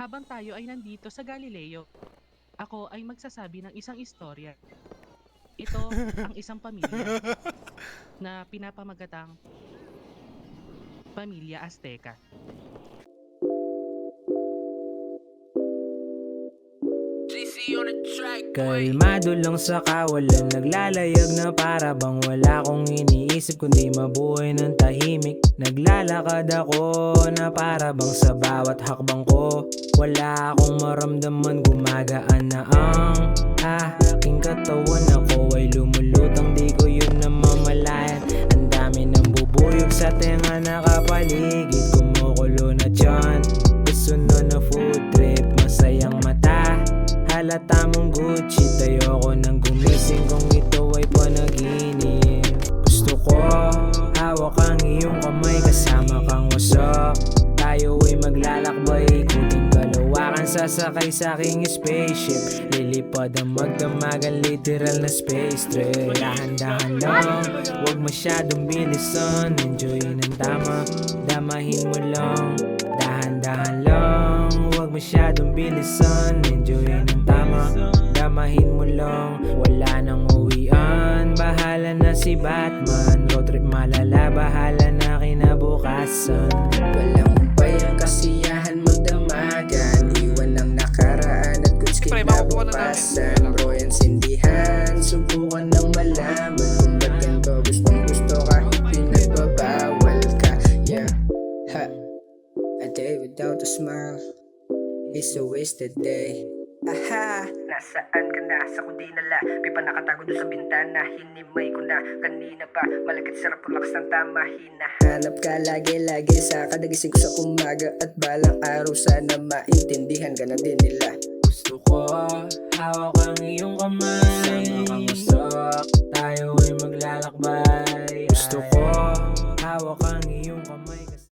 Habang tayo ay nandito sa Galileo, ako ay magsasabi ng isang istorya. Ito ang isang pamilya na pinapamagatang Pamilya Azteca. Kalmado lang sa kawalan, naglalayag na para bang wala kong iniisip kundi mabuhay ng tahimik. Naglalakad ako na para bang sa bawat hakbang ko wala akong maramdaman, gumagaan na ang aking katawan. Ako ay lumulutang, di ko yun namamalayan. Ang dami ng bubuyog sa tenga nakapaligid, kumukulo na tiyan. Gusto na food trip, masayang mata, halata mong Gucci. Tayo ko nang gumising kung ito ay panaginip. Gusto ko hawak ang iyong kamay, kasama kang wasak. Tayo ay maglalakbay, kuling kalawakan, sasakay sa aking spaceship. Lilipad ang magdamagan, literal na space trip. Dahan-dahan lang, huwag masyadong bilisan. Enjoy ng tama, damahin mo lang. Dahan-dahan lang, huwag masyadong bilisan. Enjoy ng tama, damahin mo lang. Wala nang uwian, bahala na si Batman. Road trip malala, bahala na kinabukasan. Walang umpay ang kasiyahan, magdamagan. Iwan ang nakaraan at goods kinabukasan. Bro, yung sindihan, subukan ng malaman kung ba't ganito gustong gusto ka, pinagbabawal ka. Yeah, ha. A day without a smile is a wasted day. Aha! Nasaan ka na? Sa kudinala, may pa nakatago doon sa bintana. Hinimay ko na kanina pa, malagit sarap relax ng tama. Hinahanap ka lagi-lagi sa kadagising ko sa umaga, at balang araw sana maintindihan ka na din nila. Gusto ko hawak ang iyong kamay, sama kang wasak. Tayo ay maglalakbay. Gusto ko hawak ang iyong kamay.